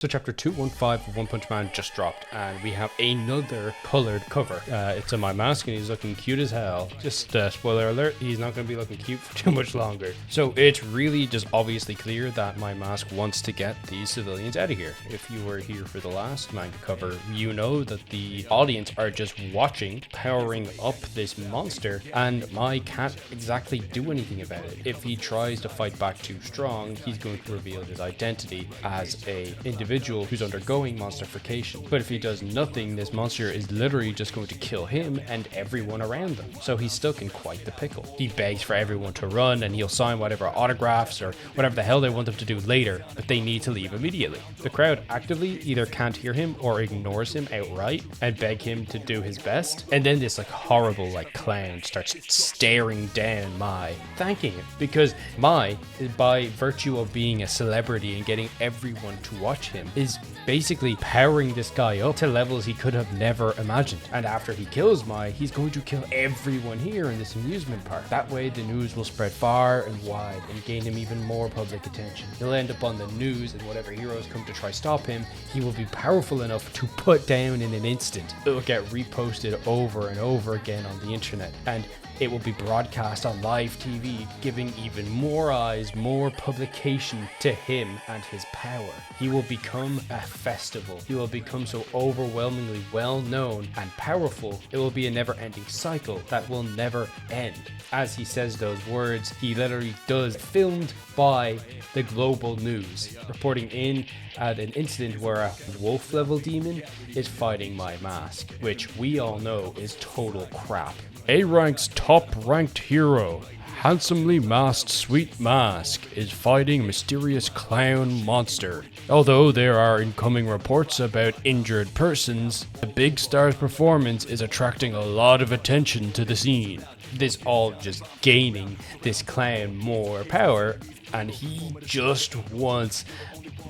So chapter 215 of One Punch Man just dropped, and we have another colored cover. It's Amai mask, and he's looking cute as hell. Just spoiler alert, he's not going to be looking cute for too much longer. So it's really just obviously clear that my mask wants to get these civilians out of here. If you were here for the last manga cover, you know that the audience are just watching, powering up this monster, and Mai can't exactly do anything about it. If he tries to fight back too strong, he's going to reveal his identity as a individual who's undergoing monstrification. But if he does nothing, this monster is literally just going to kill him and everyone around them. So he's stuck in quite the pickle. He begs for everyone to run, and he'll sign whatever autographs or whatever the hell they want him to do later, but they need to leave immediately. The crowd actively either can't hear him or ignores him outright and beg him to do his best. And then this horrible clown starts staring down Mai, thanking him, because Mai, by virtue of being a celebrity and getting everyone to watch him, is basically powering this guy up to levels he could have never imagined. And after he kills Mai, he's going to kill everyone here in this amusement park. That way the news will spread far and wide and gain him even more public attention. He'll end up on the news, and whatever heroes come to try stop him, he will be powerful enough to put down in an instant. It will get reposted over and over again on the internet, and it will be broadcast on live TV, giving even more eyes, more publication to him and his power. He will become a festival. He will become so overwhelmingly well known and powerful, it will be a never-ending cycle that will never end. As he says those words, he literally does, filmed by the global news, reporting in at an incident where a wolf-level demon is fighting my mask, which we all know is total crap. A-Rank's top-ranked hero, handsomely masked Sweet Mask, is fighting a mysterious clown monster. Although there are incoming reports about injured persons, the big star's performance is attracting a lot of attention to the scene. This all just gaining this clown more power, and he just wants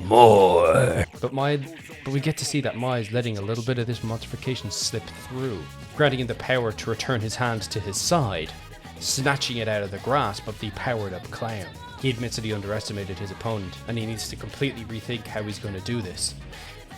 more. But we get to see that Mai is letting a little bit of this monstrification slip through, granting him the power to return his hand to his side, snatching it out of the grasp of the powered up clown. He admits that he underestimated his opponent, and he needs to completely rethink how he's going to do this.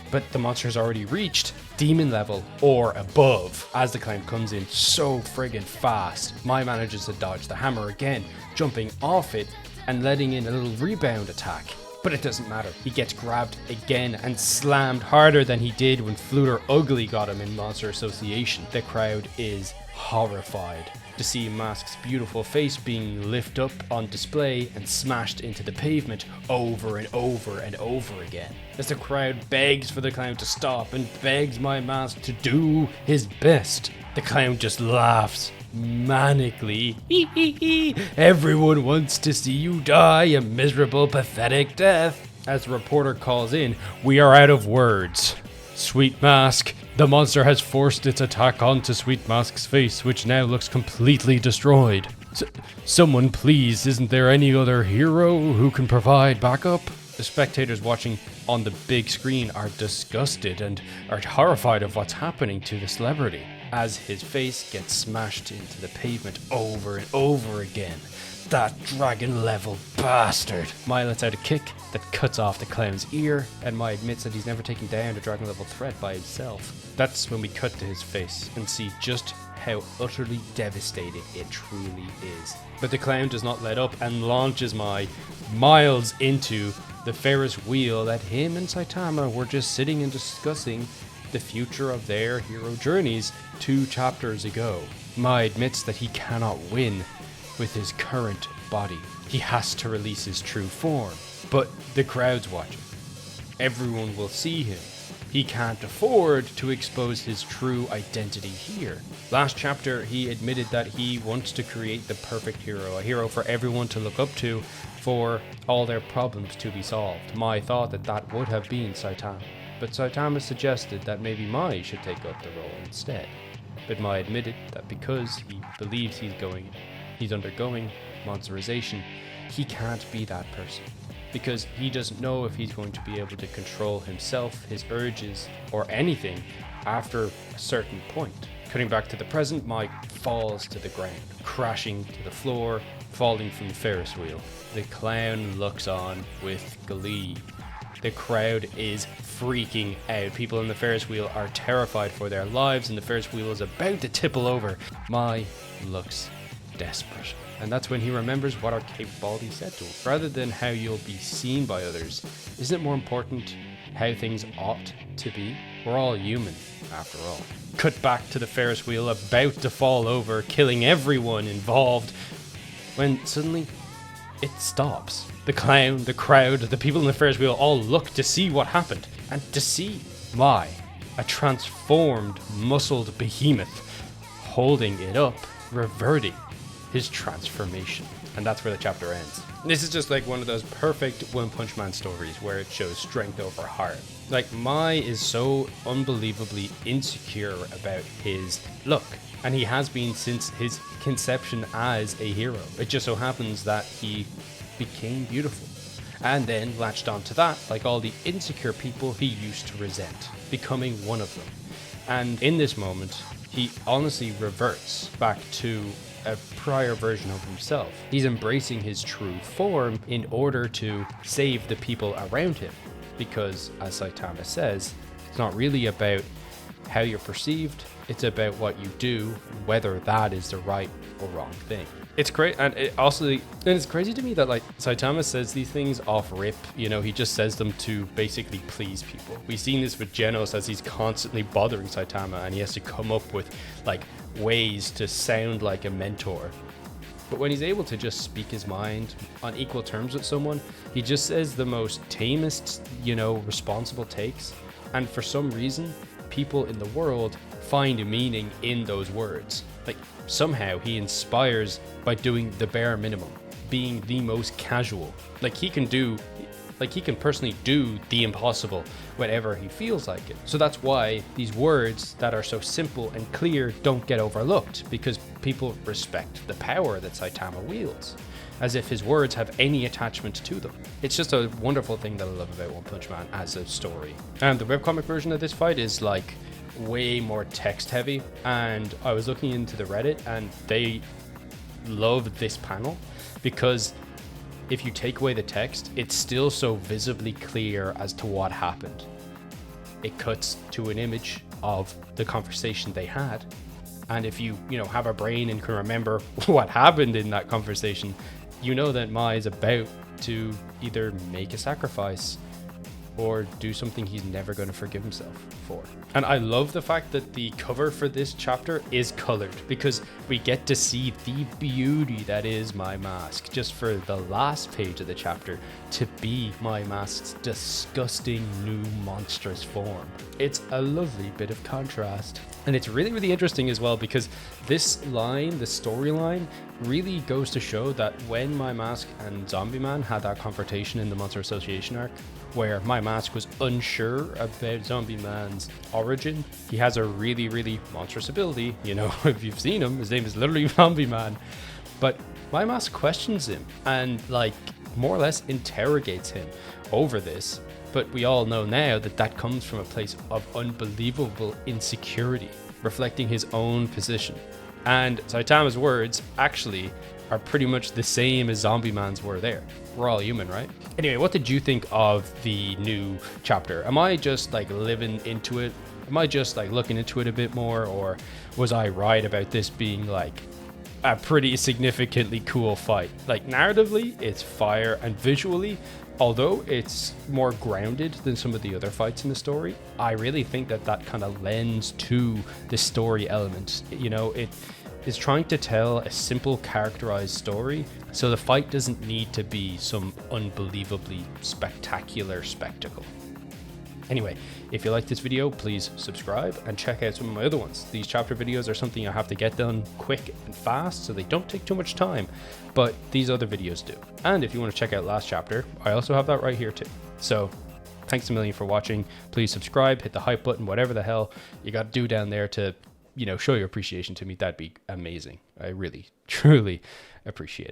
But the monster has already reached demon level or above as the clown comes in so friggin' fast. Mai manages to dodge the hammer again, jumping off it and letting in a little rebound attack. But it doesn't matter. He gets grabbed again and slammed harder than he did when Fluter Ugly got him in Monster Association. The crowd is horrified to see Mask's beautiful face being lifted up on display and smashed into the pavement over and over and over again. As the crowd begs for the clown to stop and begs my Mask to do his best, the clown just laughs manically. Everyone wants to see you die a miserable, pathetic death. As the reporter calls in, we are out of words. Sweet Mask, the monster has forced its attack onto Sweet Mask's face, which now looks completely destroyed. Someone please, isn't there any other hero who can provide backup? The spectators watching on the big screen are disgusted and are horrified of what's happening to the celebrity as his face gets smashed into the pavement over and over again. That dragon level bastard. Mai lets out a kick that cuts off the clown's ear, and Mai admits that he's never taken down a dragon level threat by himself. That's when we cut to his face and see just how utterly devastating it truly is. But the clown does not let up and launches Mai miles into the Ferris wheel that him and Saitama were just sitting and discussing the future of their hero journeys 2 chapters ago. Mai admits that he cannot win with his current body. He has to release his true form. But the crowd's watching. Everyone will see him. He can't afford to expose his true identity here. Last chapter, he admitted that he wants to create the perfect hero, a hero for everyone to look up to, for all their problems to be solved. Mai thought that that would have been Saitama, but Saitama suggested that maybe Mai should take up the role instead. But Mai admitted that because he believes he's undergoing monsterization, he can't be that person, because he doesn't know if he's going to be able to control himself, his urges, or anything after a certain point. Cutting back to the present, Mai falls to the ground, crashing to the floor, falling from the Ferris wheel. The clown looks on with glee. The crowd is freaking out. People in the Ferris wheel are terrified for their lives, and the Ferris wheel is about to tipple over. Mai looks desperate. And that's when he remembers what Arcade Baldy said to him. Rather than how you'll be seen by others, isn't it more important how things ought to be? We're all human, after all. Cut back to the Ferris wheel about to fall over, killing everyone involved, when suddenly it stops. The clown, the crowd, the people in the Ferris wheel all look to see what happened, and to see Mai, a transformed, muscled behemoth, holding it up, reverting his transformation. And that's where the chapter ends. This is just like one of those perfect One Punch Man stories where it shows strength over heart. Like, Mai is so unbelievably insecure about his look, and he has been since his conception as a hero. It just so happens that he became beautiful, and then latched onto that, like all the insecure people he used to resent, becoming one of them. And in this moment, he honestly reverts back to a prior version of himself. He's embracing his true form in order to save the people around him, because, as Saitama says, it's not really about how you're perceived, it's about what you do, whether that is the right or wrong thing. It's great, and it's crazy to me that, like, Saitama says these things off rip, you know, he just says them to basically please people. We've seen this with Genos as he's constantly bothering Saitama, and he has to come up with, like, ways to sound like a mentor. But when he's able to just speak his mind on equal terms with someone, he just says the most tamest, you know, responsible takes, and for some reason, people in the world find a meaning in those words. Like, somehow he inspires by doing the bare minimum, being the most casual. Like, he can personally do the impossible whenever he feels like it. So that's why these words that are so simple and clear don't get overlooked, because people respect the power that Saitama wields, as if his words have any attachment to them. It's just a wonderful thing that I love about One Punch Man as a story. And the webcomic version of this fight is like way more text heavy, and I was looking into the Reddit and they love this panel because if you take away the text, it's still so visibly clear as to what happened. It cuts to an image of the conversation they had, and if you have a brain and can remember what happened in that conversation, you know that Mai is about to either make a sacrifice or do something he's never going to forgive himself for. And I love the fact that the cover for this chapter is colored, because we get to see the beauty that is Mai Mask, just for the last page of the chapter to be Mai Mask's disgusting new monstrous form. It's a lovely bit of contrast. And it's really, really interesting as well, because this line, the storyline, really goes to show that when Mai Mask and Zombie Man had that confrontation in the Monster Association arc, where Mai Mask was unsure about Zombie Man's origin, he has a really, really monstrous ability. You know, if you've seen him, his name is literally Zombie Man. But Mai Mask questions him and, like, more or less interrogates him over this. But we all know now that that comes from a place of unbelievable insecurity, reflecting his own position. And Saitama's words actually are pretty much the same as Zombie Man's were there. We're all human, right? Anyway, what did you think of the new chapter? Am I just like living into it? Am I just like looking into it a bit more? Or was I right about this being like a pretty significantly cool fight? Like, narratively, it's fire, and visually, although it's more grounded than some of the other fights in the story, I really think that that kind of lends to the story element. You know, it is trying to tell a simple characterized story, so the fight doesn't need to be some unbelievably spectacular spectacle. Anyway, if you like this video, please subscribe and check out some of my other ones. These chapter videos are something I have to get done quick and fast, so they don't take too much time, but these other videos do. And if you want to check out last chapter, I also have that right here too. So thanks a million for watching. Please subscribe, hit the hype button, whatever the hell you got to do down there to, show your appreciation to me. That'd be amazing. I really, truly appreciate it.